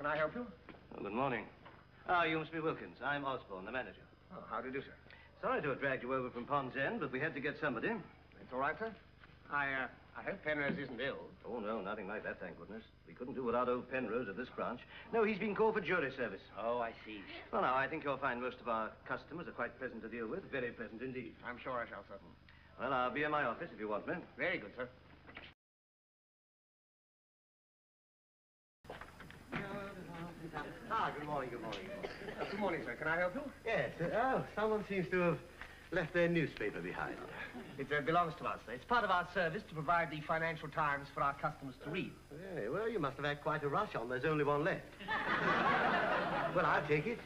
can I help you? Oh, good morning. Ah, you must be Wilkins. I'm Osborne, the manager. Oh, how do you do, sir? Sorry to have dragged you over from Pond's End, but we had to get somebody. It's all right, sir. I hope Penrose isn't ill. Oh, no, nothing like that, thank goodness. We couldn't do without old Penrose at this branch. No, he's been called for jury service. Oh, I see. Well, now, I think you'll find most of our customers are quite pleasant to deal with. Very pleasant indeed. I'm sure I shall, sir. Well, I'll be in my office if you want me. Very good, sir. Ah, good morning. Good morning, sir. Can I help you? Yes, oh, someone seems to have left their newspaper behind. It belongs to us, sir. It's part of our service to provide the Financial Times for our customers to read. Very well, you must have had quite a rush on. There's only one left. Well, I'll take it.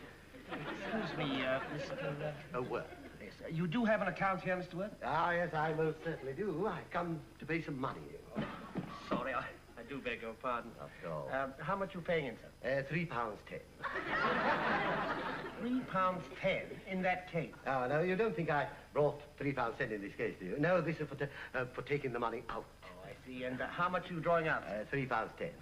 Excuse me, Mr. Oh, what? Yes, you do have an account here, Mr. Worth? Ah, yes, I most certainly do. I come to pay some money. Sorry, I do beg your pardon. After all. How much are you paying in, sir? £3.10. £3.10 in that case? Oh, no, you don't think I brought £3.10 in this case, do you? No, this is for taking the money out. Oh, I see. And how much are you drawing out? £3.10.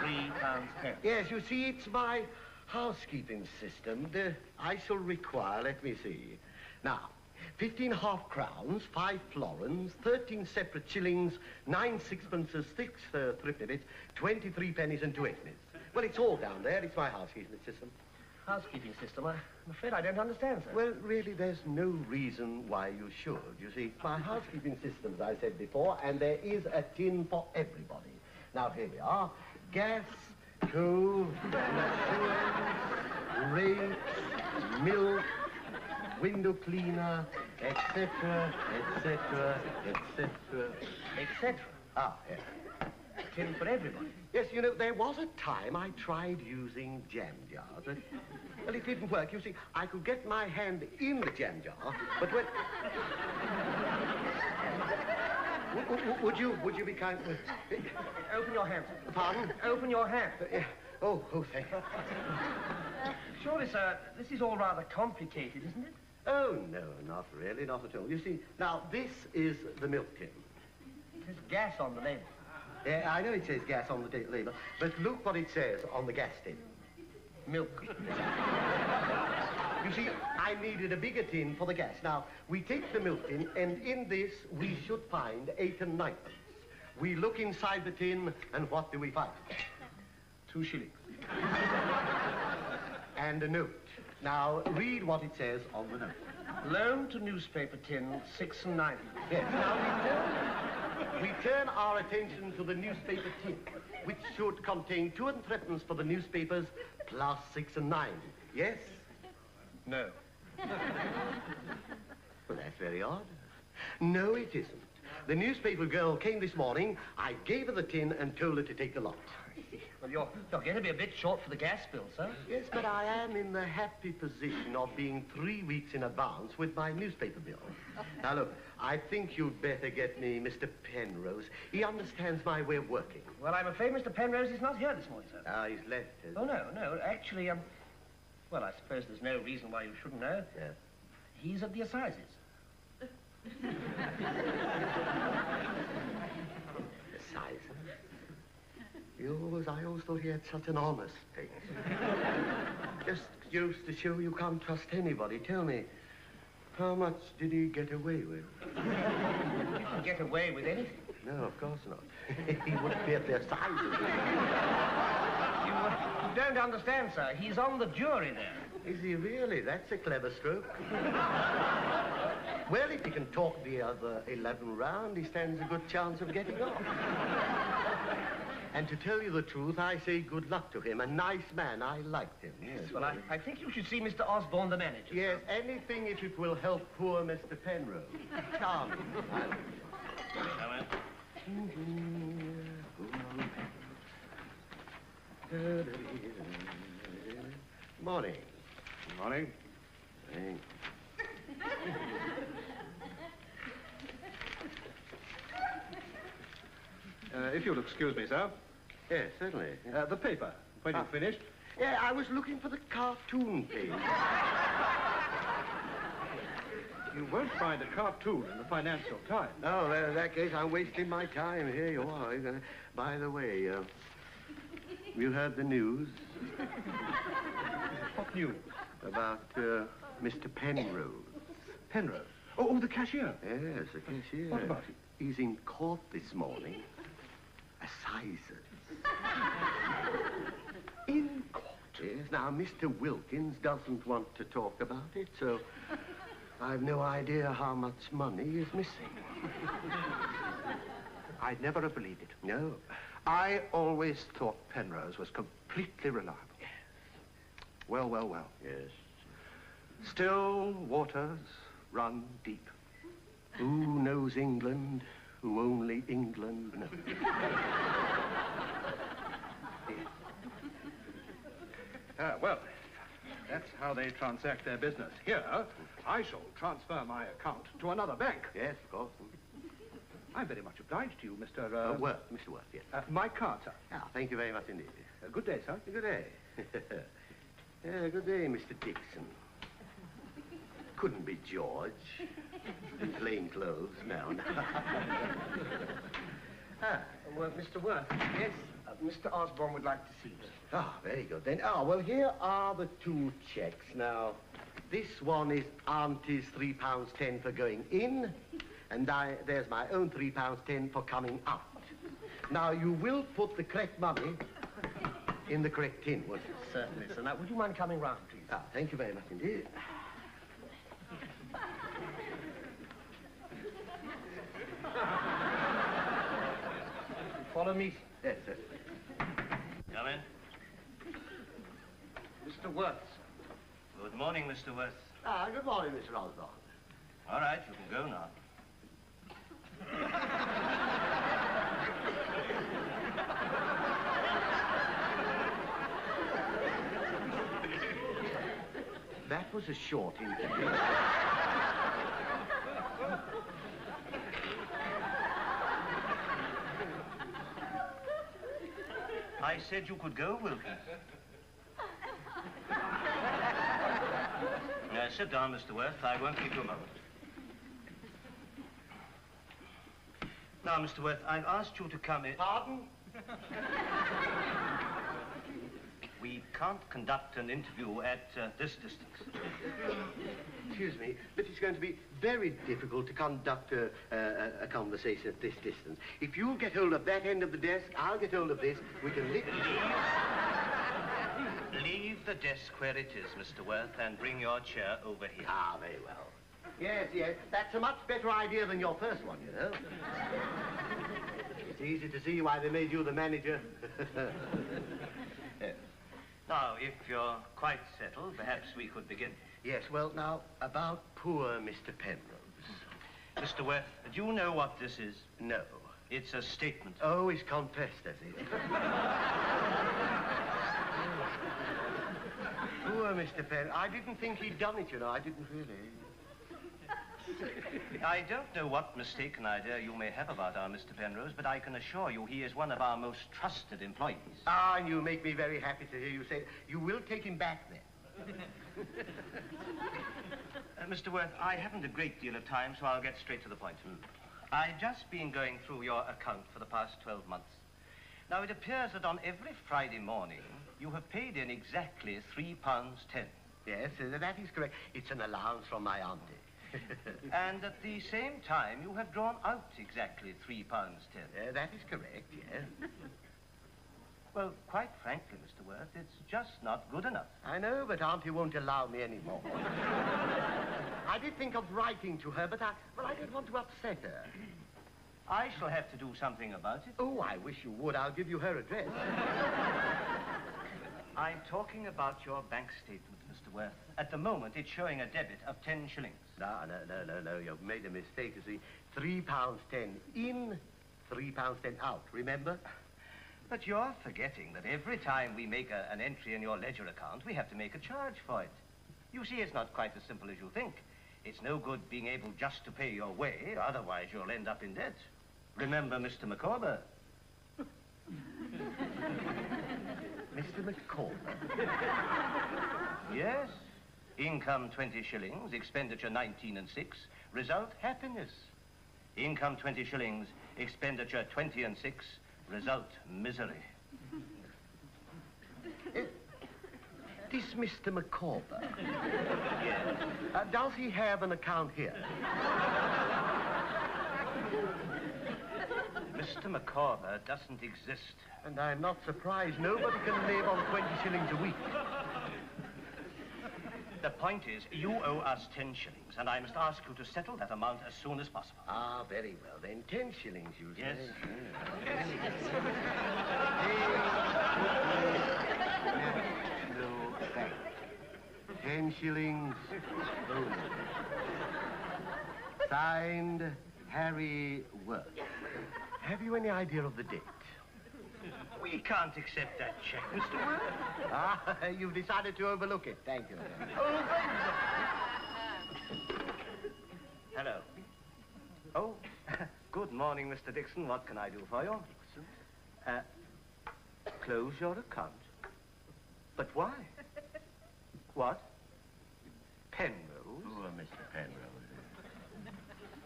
£3.10. Yes, you see, it's my housekeeping system. I shall require, let me see. Now, 15 half-crowns, 5 florins, 13 separate shillings, 9 sixpences, 6 threepennies, 23 pennies and 2 halfpennies. Well, it's all down there. It's my housekeeping system. Housekeeping system? I'm afraid I don't understand, sir. Well, really, there's no reason why you should. You see, my housekeeping system, as I said before, and there is a tin for everybody. Now, here we are. Gas, coal, rakes, milk, window cleaner, etc., etc., etc. Etc.? Ah, yes. Tin for everybody? Yes, you know, there was a time I tried using jam jars. Well, it didn't work. You see, I could get my hand in the jam jar, but when... Would you be kind to... Open your hand, sir. Pardon? Open your hand. Oh, thank you. Surely, sir, this is all rather complicated, isn't it? Oh, no, not really, not at all. You see, now, this is the milk tin. It says gas on the label. Yeah, I know it says gas on the label, but look what it says on the gas tin. Milk. You see, I needed a bigger tin for the gas. Now, we take the milk tin, and in this, we should find 8 and 9. We look inside the tin, and what do we find? 2 shillings. And a note. Now, read what it says on the note. Loan to newspaper tin, 6 and 9. Yes. Now, we turn our attention to the newspaper tin, which should contain 2 and 3 for the newspapers, plus 6 and 9. Yes? No. Well, that's very odd. No, it isn't. The newspaper girl came this morning. I gave her the tin and told her to take the lot. Well, you're going to be a bit short for the gas bill, sir. Yes, but I am in the happy position of being 3 weeks in advance with my newspaper bill. Now, look, I think you'd better get me Mr. Penrose. He understands my way of working. Well, I'm afraid Mr. Penrose is not here this morning, sir. Ah, he's left. Oh, no. Actually, well, I suppose there's no reason why you shouldn't know. Yeah. He's at the assizes. Assizes? I always thought he had such an honest face. Just used to show you can't trust anybody. Tell me, how much did he get away with? He didn't get away with anything. No, of course not. He wouldn't be at the assizes. You don't understand, sir. He's on the jury there. Is he really? That's a clever stroke. Well, if he can talk the other 11 round, he stands a good chance of getting off. And to tell you the truth, I say good luck to him. A nice man. I liked him. Yes. Well, I think you should see Mr. Osborne, the manager. Yes, anything if it will help poor Mr. Penrose. Charming. Morning. Good morning. Hey. If you'll excuse me, sir. Yes, certainly. The paper, when you've finished. Yeah, I was looking for the cartoon page. You won't find a cartoon in the Financial Times. No, in that case, I'm wasting my time. Here you are. By the way, You heard the news What news? about Mr. Penrose? Penrose. Oh, the cashier. Yes, the cashier. What about him? He's in court this morning. Assizes. In court. Yes, now, Mr. Wilkins doesn't want to talk about it, so I've no idea how much money is missing. I'd never have believed it. No. I always thought Penrose was completely reliable. Well, well, well. Yes. Still waters run deep. Who knows England? Who only England knows. Well, that's how they transact their business. Here, I shall transfer my account to another bank. Yes, of course. I'm very much obliged to you, Mr. Worth, Mr. Worth, yes. My card, sir. Ah, thank you very much indeed. Good day, sir. Good day. Good day, Mr. Dixon. Couldn't be George. In plain clothes, no. Well, Mr. Worth, yes, Mr. Osborne would like to see you. Ah, very good then. Ah, well, here are the two checks. Now, this one is Auntie's £3.10 for going in, and there's my own £3.10 for coming out. Now, you will put the correct money in the correct tin, won't you? Certainly, sir. Now, would you mind coming round, please? Ah, thank you very much indeed. Follow me. Yes, sir. Come in. Mr. Worth, sir. Good morning, Mr. Worth. Ah, good morning, Mr. Osborne. All right, you can go now. That was a short interview. I said you could go, Wilkins. Now, sit down, Mr. Worth. I won't keep you a moment. Now, Mr. Worth, I've asked you to come in. Pardon? We can't conduct an interview at this distance. Excuse me, but it's going to be very difficult to conduct a conversation at this distance. If you'll get hold of that end of the desk, I'll get hold of this. We can Leave the desk where it is, Mr. Worth, and bring your chair over here. Ah, very well. Yes, yes, that's a much better idea than your first one, you know. It's easy to see why they made you the manager. Now, if you're quite settled, perhaps we could begin. Yes, well, now, about poor Mr. Penrose. Mr. Worth, do you know what this is? No. It's a statement. Oh, he's confessed, has he? Poor Mr. Penrose. I didn't think he'd done it, you know. I didn't really. I don't know what mistaken idea you may have about our Mr. Penrose, but I can assure you he is one of our most trusted employees. Ah, and you make me very happy to hear you say you will take him back then. Mr. Worth, I haven't a great deal of time, so I'll get straight to the point. I've just been going through your account for the past 12 months. Now, it appears that on every Friday morning, you have paid in exactly £3.10. Yes, that is correct. It's an allowance from my auntie. And at the same time, you have drawn out exactly £3.10. That is correct, yes. Well, quite frankly, Mr. Worth, it's just not good enough. I know, but Auntie won't allow me any more. I did think of writing to her, but I didn't want to upset her. I shall have to do something about it. Oh, I wish you would. I'll give you her address. I'm talking about your bank statement, Mr. Worth. At the moment, it's showing a debit of 10 shillings. No. You've made a mistake, you see. £3.10 in, £3.10 out, remember? But you're forgetting that every time we make an entry in your ledger account, we have to make a charge for it. You see, it's not quite as simple as you think. It's no good being able just to pay your way, otherwise you'll end up in debt. Remember Mr. Micawber? Mr. Micawber? Yes. Income 20 shillings, expenditure 19 and 6, result happiness. Income 20 shillings, expenditure 20 and 6, result misery. This Mr. Micawber. Does he have an account here? Mr. Micawber doesn't exist. And I'm not surprised. Nobody can live on 20 shillings a week. The point is, you owe us 10 shillings, and I must ask you to settle that amount as soon as possible. Ah, very well, then. 10 shillings, you Yes. No, thanks. 10 shillings only. Signed, Harry Worth. Have you any idea of the date? We can't accept that check, Mr. Worth. Ah, you've decided to overlook it. Thank you. Hello. Oh, good morning, Mr. Dixon. What can I do for you? Close your account. But why? What? Penrose? Oh, Mr. Penrose.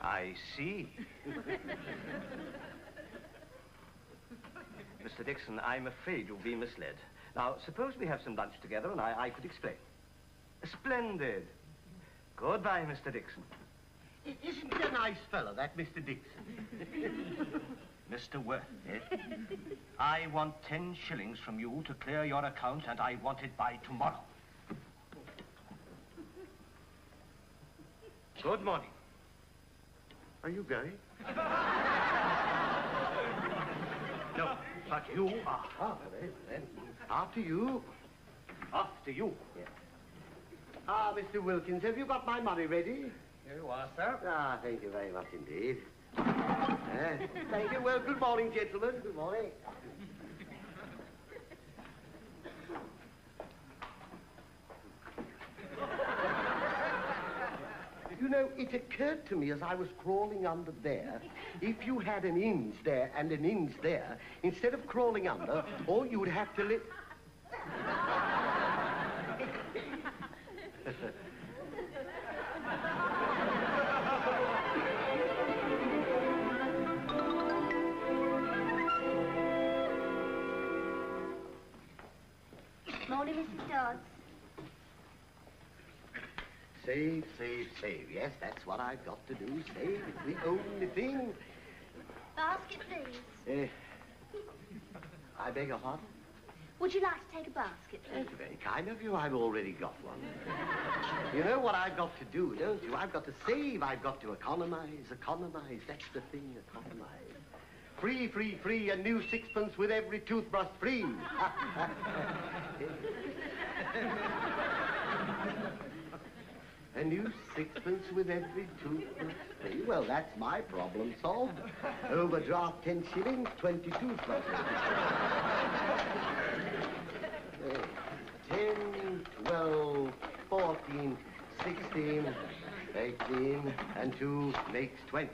I see. Mr. Dixon, I'm afraid you've been misled. Now, suppose we have some lunch together and I could explain. Splendid. Goodbye, Mr. Dixon. Isn't he a nice fellow, that Mr. Dixon? Mr. Worth, I want 10 shillings from you to clear your account, and I want it by tomorrow. Good morning. Are you going? No, but you are. Ah, very well, then. After you. After you. Yeah. Ah, Mr. Wilkins, have you got my money ready? Here you are, sir. Ah, thank you very much indeed. Thank you. Well, good morning, gentlemen. Good morning. You know, it occurred to me as I was crawling under there, if you had an inch there and an inch there, instead of crawling under, all you would have to lift... Morning, Mrs. Dodds. Save, save, save. Yes, that's what I've got to do. Save. It's the only thing. Basket, please. I beg your pardon? Would you like to take a basket, please? That's very kind of you. I've already got one. You know what I've got to do, don't you? I've got to save. I've got to economize. Economize. That's the thing, economize. Free, free, free. A new sixpence with every toothbrush free. A new sixpence with every toothbrush free. Well, that's my problem solved. Overdraft 10 shillings, 20 toothbrushes. 10, 12, 14, 16, 18, and 2 makes 20.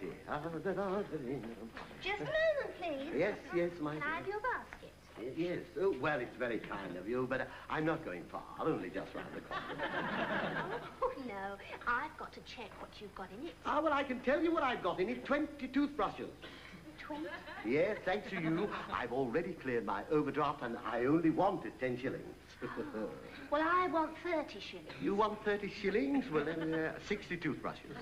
Just a moment, please. Yes, yes, my Can I have dear. your basket? Yes. Oh, well, it's very kind of you, but I'm not going far. Only just round the corner. Oh, no. I've got to check what you've got in it. Ah, well, I can tell you what I've got in it. 20 toothbrushes. 20? Yes, thanks to you, I've already cleared my overdraft, and I only wanted 10 shillings. Well, I want 30 shillings. You want 30 shillings? Well, then, 60 toothbrushes.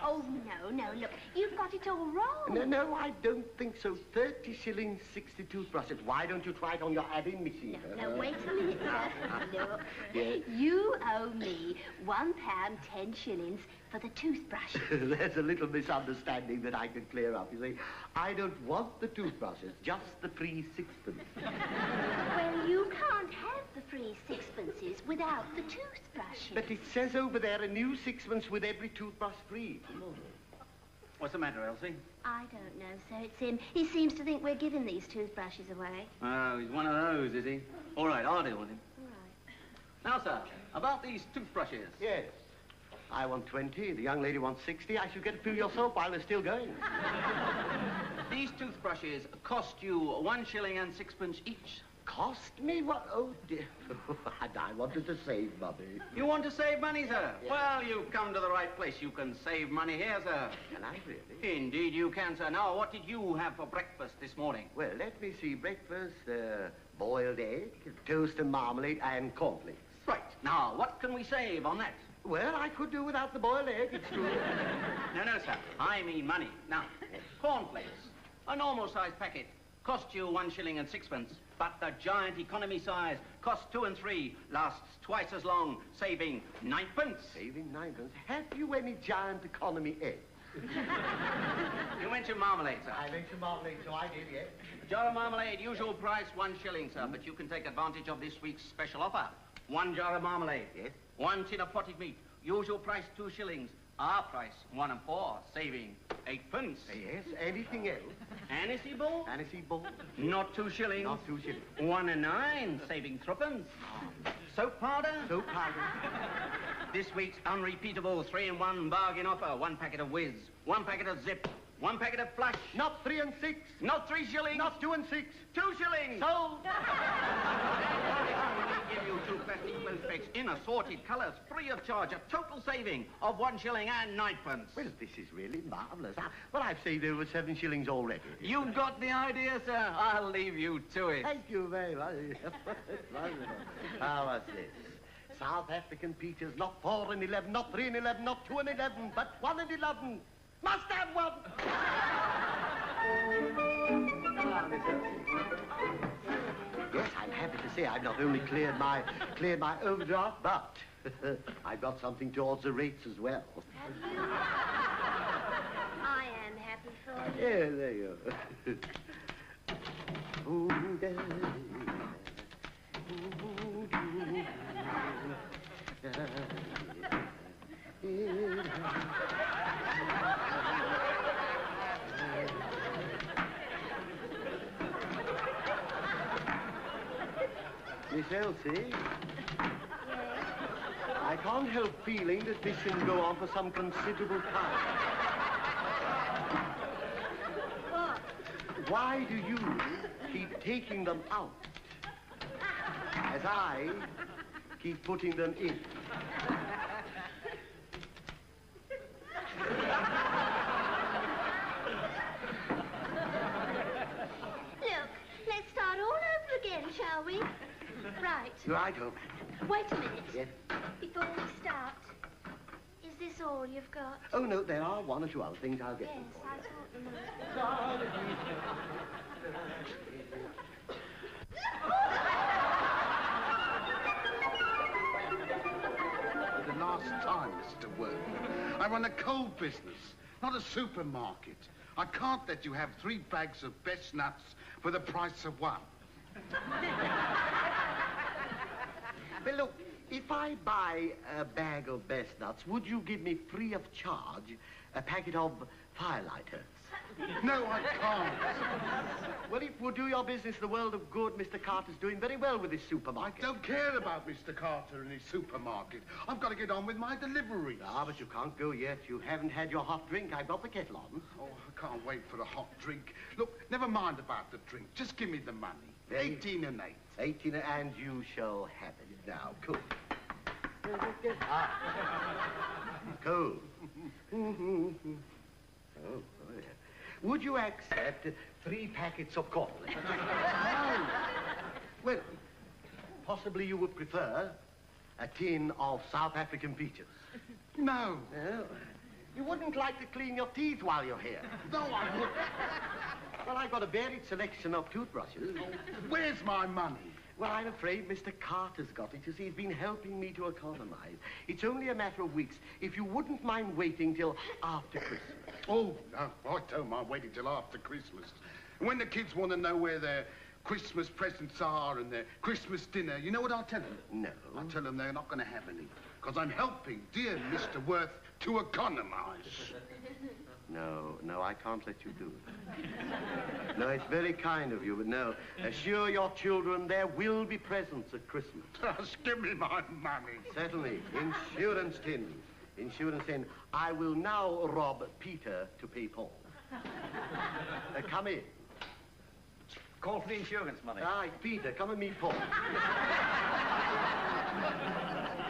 Oh, no, look. You've got it all wrong. No, I don't think so. 30 shillings, 60 toothbrushes. Why don't you try it on your adding machine? No, wait a minute, sir. Look. Yes. You owe me £1, 10 shillings for the toothbrush. There's a little misunderstanding that I can clear up. You see, I don't want the toothbrushes, just the free sixpence. Well, you can't have the free sixpences without the toothbrushes. But it says over there a new sixpence with every toothbrush free. What's the matter, Elsie? I don't know, sir. It's him. He seems to think we're giving these toothbrushes away. Oh, he's one of those, is he? All right, I'll deal with him. All right. Now, sir, about these toothbrushes. Yes. I want 20. The young lady wants 60. I should get a few yourself while they're still going. These toothbrushes cost you 1 shilling and 6pence each. Cost me what? Oh, dear. I wanted to save money. You want to save money, sir? Yeah. Well, you've come to the right place. You can save money here, sir. Can I really? Indeed you can, sir. Now, what did you have for breakfast this morning? Well, let me see. Breakfast, boiled egg, toast and marmalade, and cornflakes. Right. Now, what can we save on that? Well, I could do without the boiled egg, it's true. No, sir. I mean money. Now, cornflakes. A normal-sized packet costs you 1 shilling and 6pence, but the giant economy size costs 2 and 3, lasts twice as long, saving 9pence. Saving 9pence. Have you any giant economy eggs? You mentioned marmalade, sir. I mentioned marmalade, so I did, yes. A jar of marmalade, usual price 1 shilling, sir, but you can take advantage of this week's special offer. 1 jar of marmalade. Yes. 1 tin of potted meat, usual price 2 shillings. Our price 1 and 4, saving 8pence. Yes, anything else? Anise ball? Aniseed ball? Not 2 shillings. Not 2 shillings. 1 and 9, saving 3pence. Soap powder? Soap powder? This week's unrepeatable 3-in-1 bargain offer. 1 packet of Whiz, 1 packet of Zip, 1 packet of Flush. Not 3 and 6. Not 3 shillings. Not 2 and 6. 2 shillings. Sold. We give you 2 plastic clothes pegs in assorted colours, free of charge, a total saving of 1 shilling and 9pence. Well, this is really marvellous. Well, I've saved over 7 shillings already. You've got the idea, sir. I'll leave you to it. Thank you very much. How was this? South African peaches, not 4 and 11, not 3 and 11, not 2 and 11, but 1 and 11. Must have one. Miss Elsie. Yes, I'm happy to say I've not only cleared my overdraft, but I've got something towards the rates as well. Have you? I am happy for you. Yeah, there you go. Ooh, yeah. Miss Elsie? Yes? I can't help feeling that this can go on for some considerable time. What? Why do you keep taking them out as I keep putting them in? Look, let's start all over again, shall we? Right. Right, oh. Wait a minute. Yes. Before we start, is this all you've got? Oh, no, there are 1 or 2 other things. I'll get Yes, them for I you. thought there must The last time, Mr. Worth. I run a coal business, not a supermarket. I can't let you have 3 bags of best nuts for the price of 1. Well, look, if I buy a bag of best nuts, would you give me free of charge a packet of firelighters? No, I can't. Well, it would do your business the world of good. Mr. Carter's doing very well with his I supermarket. don't care about Mr. Carter and his supermarket. I've got to get on with my deliveries. Ah, but you can't go yet. You haven't had your hot drink. I've got the kettle on. Oh, I can't wait for a hot drink. Look, never mind about the drink. Just give me the money. Very- 18 and 8. 18, and you shall have it. Now, cool. Cool. Oh, yeah. Would you accept 3 packets of cornflakes? No. Well, possibly you would prefer a tin of South African peaches. No. No. You wouldn't like to clean your teeth while you're here. No, I wouldn't. Well, I've got a varied selection of toothbrushes. Where's my money? Well, I'm afraid Mr. Carter's got it. You see, he's been helping me to economize. It's only a matter of weeks. If you wouldn't mind waiting till after Christmas. Oh, no, I don't mind waiting till after Christmas. And when the kids want to know where their Christmas presents are and their Christmas dinner, you know what I'll tell them? No. I tell them they're not going to have any, because I'm helping dear Mr. Worth to economize. No, I can't let you do it. No, it's very kind of you, but no. Assure your children there will be presents at Christmas. Just give me my money. Certainly. Insurance tin. Insurance tin. I will now rob Peter to pay Paul. Come in. Call for the insurance money. Aye, Peter, come and meet Paul.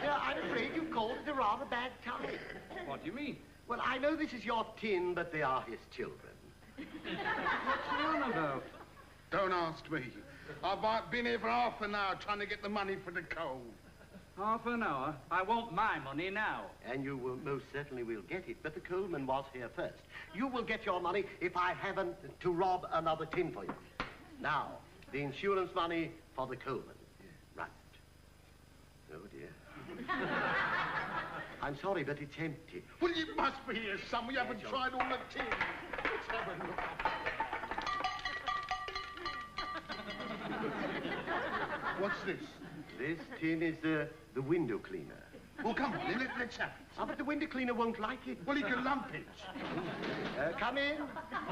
Yeah, I'm afraid you've called at a rather bad time. What do you mean? Well, I know this is your tin, but they are his children. What's the matter, though? Don't ask me. I've been here for half an hour trying to get the money for the coal. Half an hour? I want my money now. And you will most certainly will get it, but the coalman was here first. You will get your money if I haven't to rob another tin for you. Now, the insurance money for the coalman. Right. Oh, dear. I'm sorry, but it's empty. Well, it must be here somewhere. You haven't tried all the tin. Let's have a look. What's this? This tin is the window cleaner. Well, come on, then, let's have it. Oh, but the window cleaner won't like it. Well, he can lump it. Come in.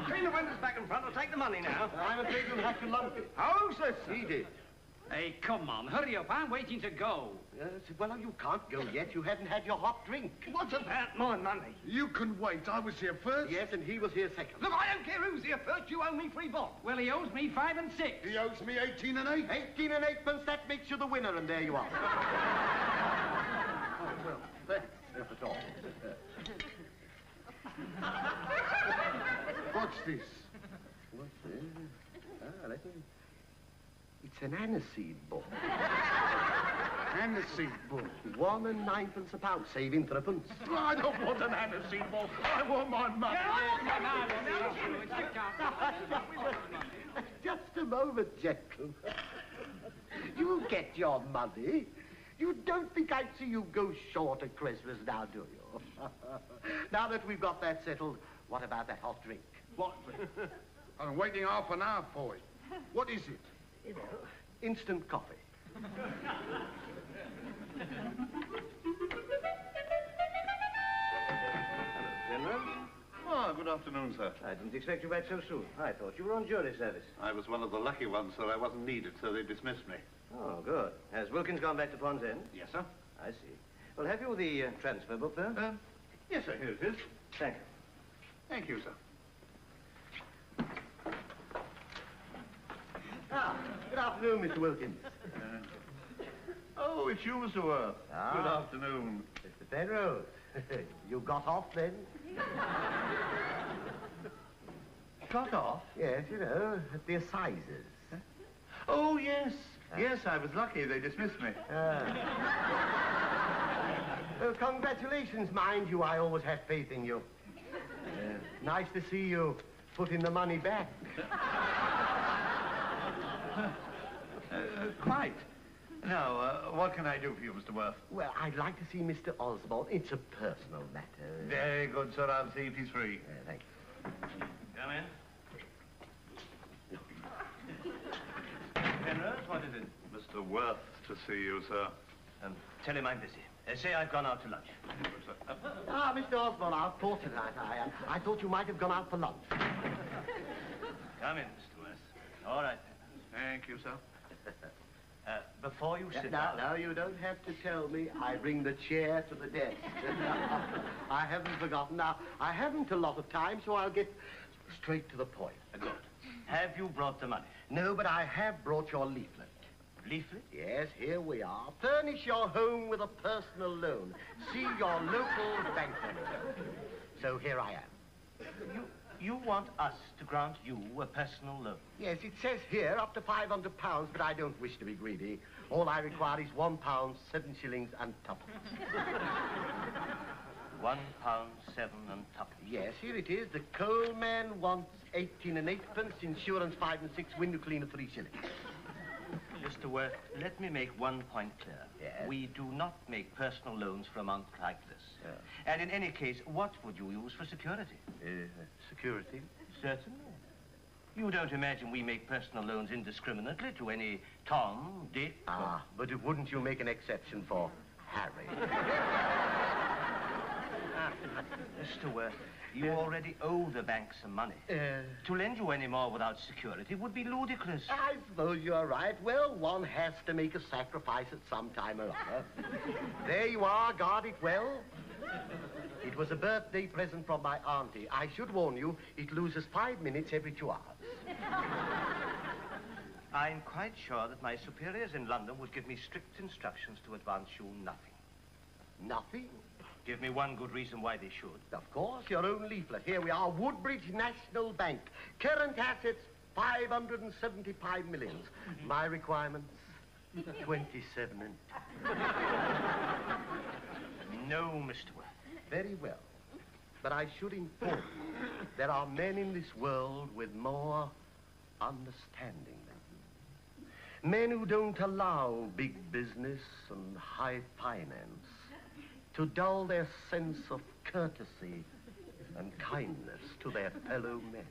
Clean the windows back and front. I'll take the money now. I'm afraid you'll have to lump it. How's this? He did. Hey, come on, hurry up. I'm waiting to go. Well, you can't go yet. You haven't had your hot drink. What's about my money? You can wait. I was here first. Yes, and he was here second. Look, I don't care who's here first. You owe me 3 bob. Well, he owes me 5 and 6. He owes me 18 and 8. 18 and 8pence, that makes you the winner, and there you are. Oh, well, that's not at all. What's this? What's this? Let me... It's an aniseed book. Aniseed book. 1 and 9pence a pound, saving 3pence. I don't want an aniseed book. I want my money. Just a moment, gentlemen. You'll get your money. You don't think I'd see you go short at Christmas now, do you? Now that we've got that settled, what about that hot drink? What? I'm waiting half an hour for it. What is it? You know, instant coffee. General? Oh, good afternoon, sir. I didn't expect you back so soon. I thought you were on jury service. I was one of the lucky ones, sir. I wasn't needed, so they dismissed me. Oh, good. Has Wilkins gone back to Pond's End? Yes, sir. I see. Well, have you the transfer book there? Yes, sir. Here it is. Thank you. Thank you, sir. Ah, good afternoon, Mr. Wilkins. Oh, it's you, Mr. Worth. Ah. Good afternoon. Mr. Penrose, you got off then? Got off? Yes, you know, at the assizes. Oh, yes. Yes, I was lucky. They dismissed me. Well, congratulations, mind you. I always had faith in you. Nice to see you putting the money back. Quite. Now, what can I do for you, Mr. Worth? Well, I'd like to see Mr. Osborne. It's a personal matter. Very good, sir. I'll see if he's free. Thank you. Come in. Penrose, what is it? Mr. Worth to see you, sir. Tell him I'm busy. Say I've gone out to lunch. Ah, Mr. Osborne, our porter. I thought you might have gone out for lunch. Come in, Mr. Worth. All right. Thank you, sir. Before you sit Now, down... you don't have to tell me. I bring the chair to the desk. I haven't forgotten. Now, I haven't a lot of time, so I'll get straight to the point. Good. Have you brought the money? No, but I have brought your leaflet. Leaflet? Yes, here we are. Furnish your home with a personal loan. See your local bank manager. So here I am. You want us to grant you a personal loan? Yes, it says here up to £500, but I don't wish to be greedy. All I require is £1, 7 shillings and twopence. £1, 7 and twopence. Yes, here it is. The coal man wants 18 and 8pence, insurance 5 and 6, window cleaner 3 shillings. Mr. Worth, let me make one point clear. Yes? We do not make personal loans for amounts like this. And in any case, what would you use for security? Security? Certainly. You don't imagine we make personal loans indiscriminately to any Tom, Dick... Ah, but wouldn't you make an exception for Harry? Mr. Worth, you already owe the bank some money. To lend you any more without security would be ludicrous. I suppose you're right. Well, one has to make a sacrifice at some time or other. There you are, guard it well. It was a birthday present from my auntie. I should warn you, it loses 5 minutes every 2 hours. I'm quite sure that my superiors in London would give me strict instructions to advance you nothing. Nothing? Give me one good reason why they should. Of course, your own leaflet. Here we are, Woodbridge National Bank. Current assets, 575 millions. My requirements, 27 and... No, Mr. Worth. Very well. But I should inform you, there are men in this world with more understanding than you. Men who don't allow big business and high finance to dull their sense of courtesy and kindness to their fellow men.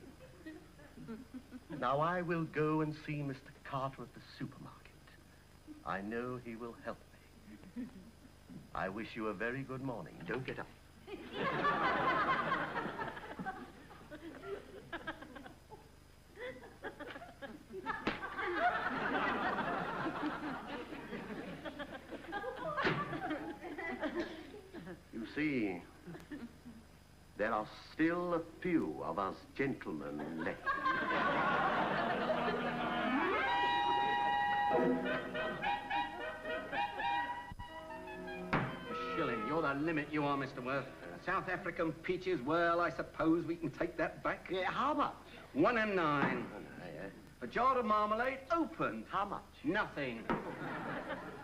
Now I will go and see Mr. Carter at the supermarket. I know he will help me. I wish you a very good morning. Don't get up. You see, there are still a few of us gentlemen left. A shilling. You're the limit, you are, Mr. Worth. South African peaches, well, I suppose we can take that back. Yeah, how much? 1 and 9. A jar of marmalade opened. How much? Nothing.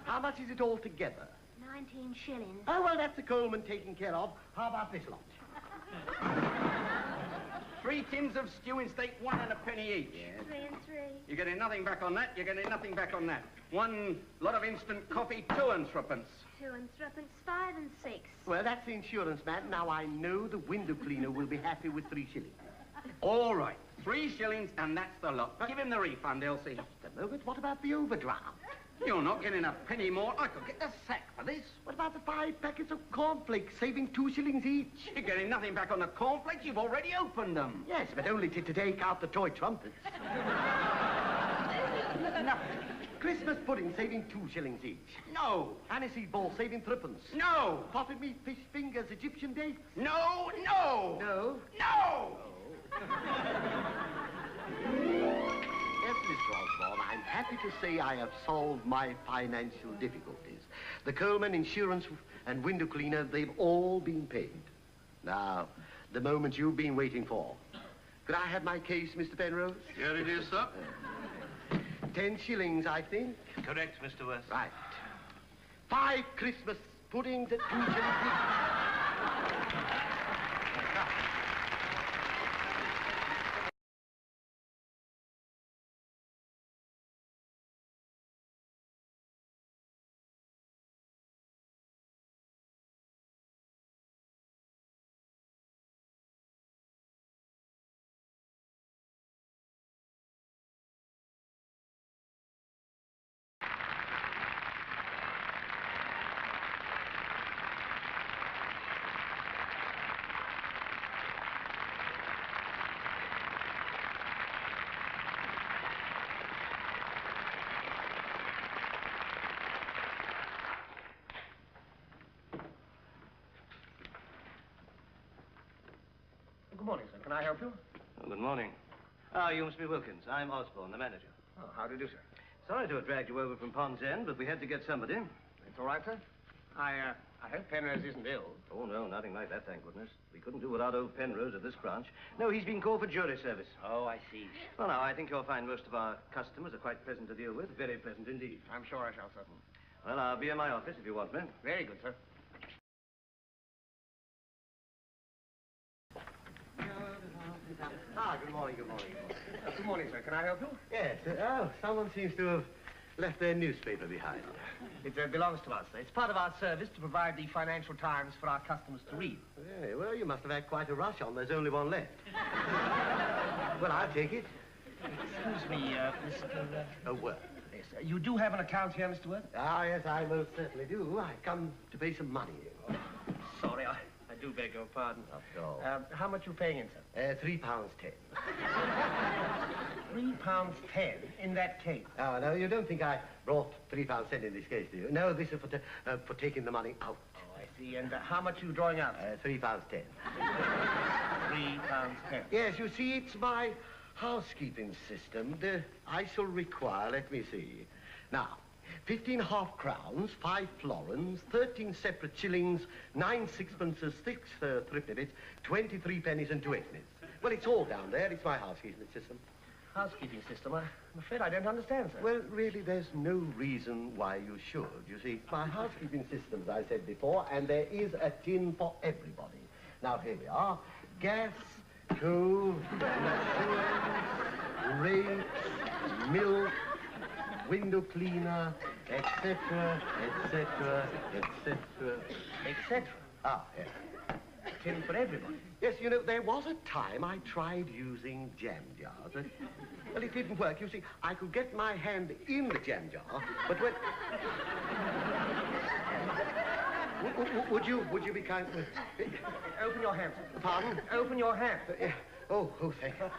How much is it all together? 19 shillings. Oh, well, that's the Coleman taken care of. How about this lot? 3 tins of stew and steak, 1 and a penny each. Yes. 3 and 3. You're getting nothing back on that. You're getting nothing back on that. 1 lot of instant coffee, 2 and 3pence. 2 and 3pence, 5 and 6. Well, that's the insurance man. Now I know the window cleaner will be happy with 3 shillings. All right. 3 shillings, and that's the lot. Give him the refund, Elsie. Just a moment. What about the overdraft? You're not getting a penny more. I could get the sack for this. What about the 5 packets of cornflakes, saving 2 shillings each? You're getting nothing back on the cornflakes. You've already opened them. Yes, but only to take out the toy trumpets. No. Christmas pudding, saving 2 shillings each. No. Aniseed ball, saving 3pence. No. Potted meat, fish fingers, Egyptian dates. No. No. No? No. Yes, Mr. Osborne, I'm happy to say I have solved my financial difficulties. The Coleman insurance and window cleaner, they've all been paid. Now, the moment you've been waiting for. Could I have my case, Mr. Penrose? Here it is, sir. 10 shillings, I think. Correct, Mr. Worth. Right. 5 Christmas puddings at 2 shillings each. Good morning, sir. Can I help you? Oh, good morning. Ah, you must be Wilkins. I'm Osborne, the manager. Oh, how do you do, sir? Sorry to have dragged you over from Pond's End, but we had to get somebody. It's all right, sir. I hope Penrose isn't ill. Oh, no, nothing like that, thank goodness. We couldn't do without old Penrose at this branch. No, he's been called for jury service. Oh, I see. Well, now, I think you'll find most of our customers are quite pleasant to deal with. Very pleasant indeed. I'm sure I shall, sir. Well, I'll be in my office if you want me. Very good, sir. Ah, good morning, good morning. Good morning, sir. Can I help you? Yes, oh, someone seems to have left their newspaper behind. It belongs to us, sir. It's part of our service to provide the Financial Times for our customers to read. Yeah, well, you must have had quite a rush on. There's only one left. Well, I'll take it. Excuse me, Mr. Oh, what? Yes, you do have an account here, Mr. Worth? Ah, yes, I most certainly do. I come to pay some money. Sorry, I do beg your pardon. After all. How much you paying in, sir? £3.10. £3.10 in that case. Oh, no, you don't think I brought £3.10 in this case, do you? No, this is for taking the money out. Oh, I see. And how much are you drawing out? £3.10. £3.10. Yes, you see, it's my housekeeping system. I shall require, let me see. Now, 15 half-crowns, 5 florins, 13 separate shillings, 9 sixpences, 6 threepennies, 23 pennies and 2 halfpennies. Well, it's all down there. It's my housekeeping system. housekeeping system. I'm afraid I don't understand, sir. Well, really, there's no reason why you should. You see, my housekeeping system, as I said before, and there is a tin for everybody. Now, here we are. Gas, coal, rakes, milk, window cleaner, etc., etc., etc., etc. Ah, yes. Tin for everybody. Yes, you know, there was a time I tried using jam jars. Well, it didn't work. You see, I could get my hand in the jam jar, but when... Would you be kind... Open your hand, sir. Pardon? Open your hand. Oh, thank you.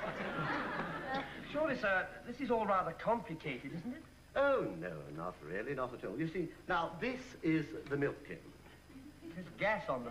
Surely, sir, this is all rather complicated, isn't it? Oh, no, not really, not at all. You see, now, this is the milk tin. There's gas on the